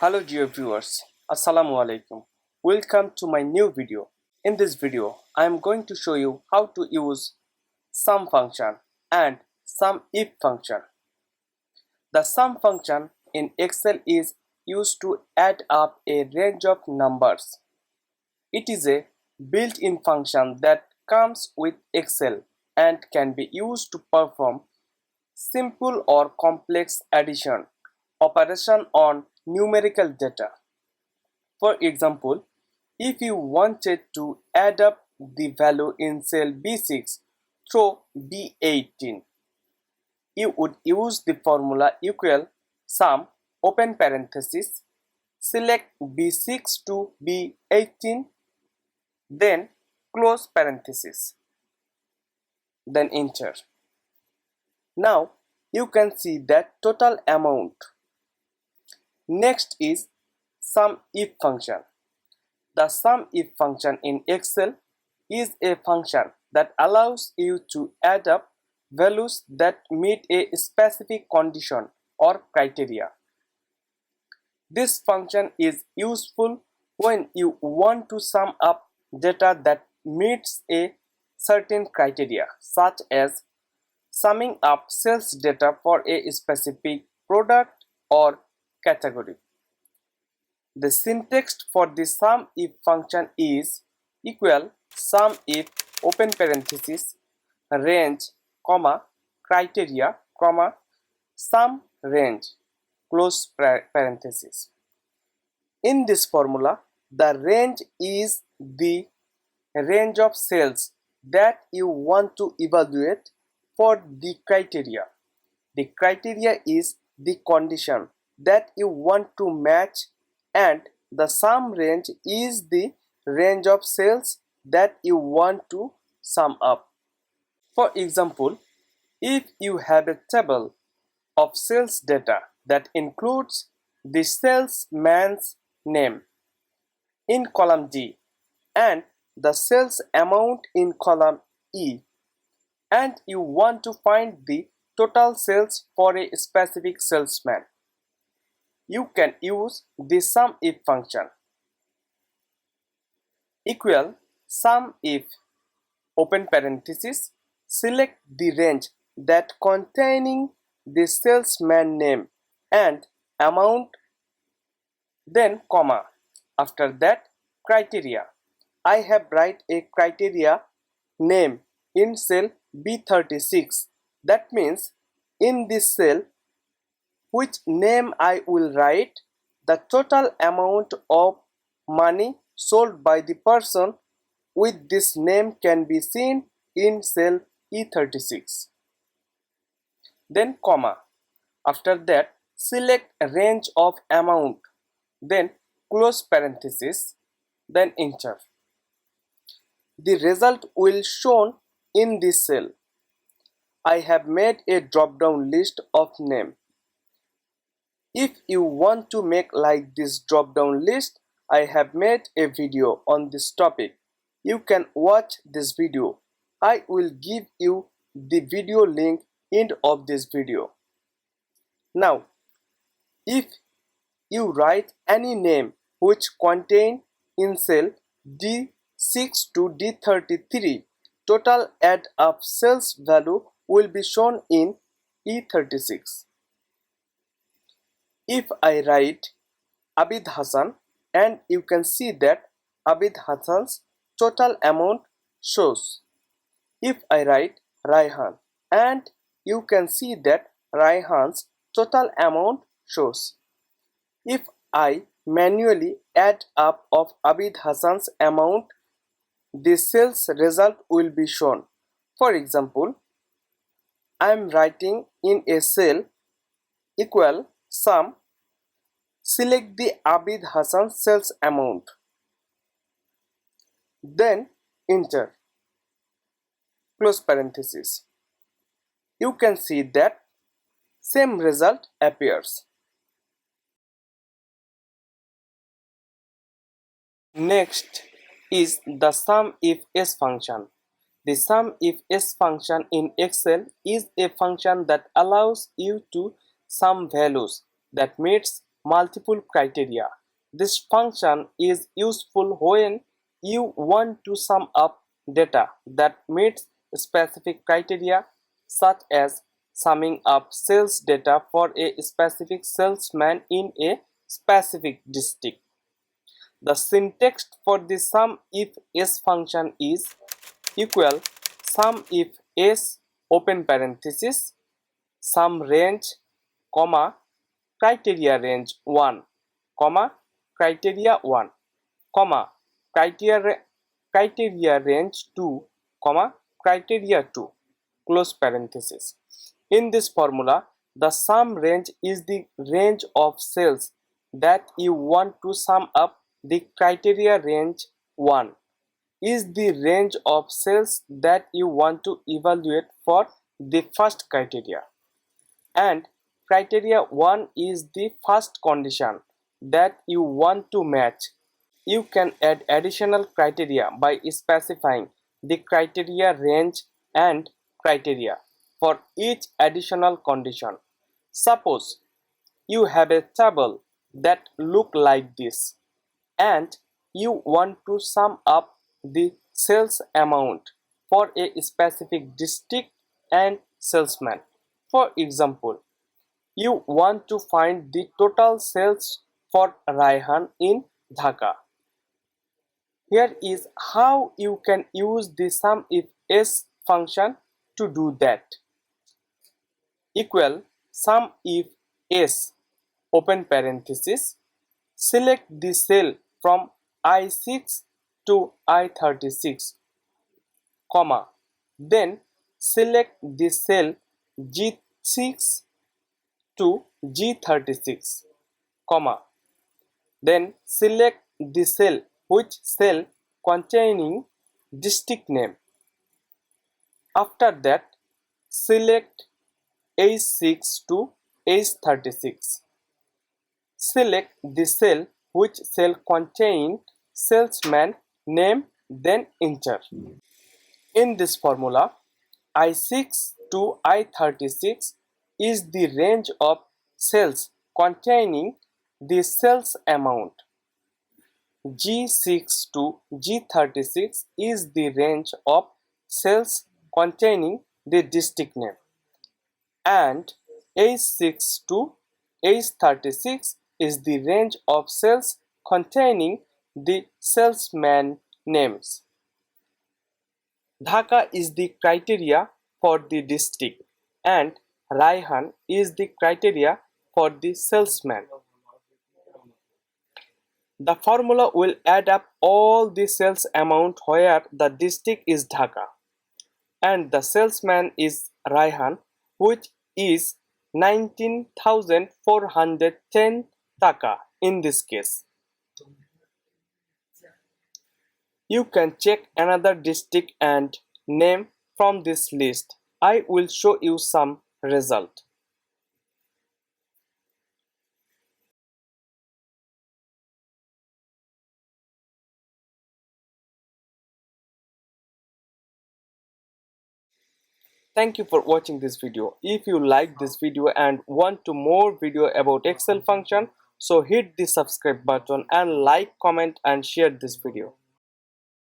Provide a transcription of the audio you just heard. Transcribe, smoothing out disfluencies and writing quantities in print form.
Hello dear viewers, Assalamu alaikum. Welcome to my new video. In this video, I am going to show you how to use sum function and sum if function. The sum function in Excel is used to add up a range of numbers. It is a built-in function that comes with Excel and can be used to perform simple or complex addition operation on numerical data. For example, if you wanted to add up the value in cell B6 through B18, you would use the formula equal sum open parenthesis, select B6 to B18, then close parenthesis, then enter. Now you can see that total amount. Next is sum if function. The sum if function in Excel is a function that allows you to add up values that meet a specific condition or criteria. This function is useful when you want to sum up data that meets a certain criteria, such as summing up sales data for a specific product or category. The syntax for the sum if function is equal sum if open parenthesis range comma criteria comma sum range close parenthesis. In this formula, the range is the range of sales that you want to evaluate for the criteria. The criteria is the condition that you want to match, and the sum range is the range of sales that you want to sum up. For example, if you have a table of sales data that includes the salesman's name in column D and the sales amount in column E, and you want to find the total sales for a specific salesman, you can use the sum if function equal sum if open parenthesis select the range that containing the salesman name and amount, then comma, after that criteria. I have write a criteria name in cell B36. That means in this cell which name I will write, the total amount of money sold by the person with this name can be seen in cell E36. Then comma. After that, select a range of amount, then close parenthesis, then enter. The result will shown in this cell. I have made a drop-down list of name. If you want to make like this drop-down list, I have made a video on this topic. You can watch this video. I will give you the video link end of this video. Now, if you write any name which contain in cell D6 to D33, total add up sales value will be shown in E36. If I write Abid Hassan, and you can see that Abid Hassan's total amount shows. If I write Rayhan, and you can see that Rayhan's total amount shows. If I manually add up of Abid Hassan's amount, the sales result will be shown. For example, I am writing in a cell equal sum, select the Abid Hassan sales amount, then enter, close parenthesis. You can see that same result appears. Next is the sum if s function. The sum if s function in Excel is a function that allows you to sum values that meets multiple criteria. This function is useful when you want to sum up data that meets specific criteria, such as summing up sales data for a specific salesman in a specific district. The syntax for the sum if s function is equal sum if s open parenthesis sum range comma criteria range 1 comma criteria 1 comma criteria range 2 comma criteria 2 close parenthesis. In this formula, the sum range is the range of cells that you want to sum up. The criteria range 1 is the range of cells that you want to evaluate for the first criteria, and criteria 1 is the first condition that you want to match. You can add additional criteria by specifying the criteria range and criteria for each additional condition. Suppose you have a table that look like this, and you want to sum up the sales amount for a specific district and salesman. For example, you want to find the total sales for Rayhan in Dhaka. Here is how you can use the sum if s function to do that. Equal sum if s open parenthesis, select the cell from I6 to I36, comma, then select the cell G6 to G36, comma, then select the cell containing district name. After that, select H6 to H36. Select the cell contain salesman name, then enter. In this formula, I6 to I36 is the range of cells containing the sales amount. G6 to G36 is the range of cells containing the district name, and H6 to H36 is the range of cells containing the salesman names. Dhaka is the criteria for the district, and Rayhan is the criteria for the salesman. The formula will add up all the sales amount where the district is Dhaka and the salesman is Rayhan, which is 19,410 taka in this case. You can check another district and name from this list. I will show you some result. Thank you for watching this video. If you like this video and want to more video about Excel function, so hit the subscribe button and like, comment and share this video.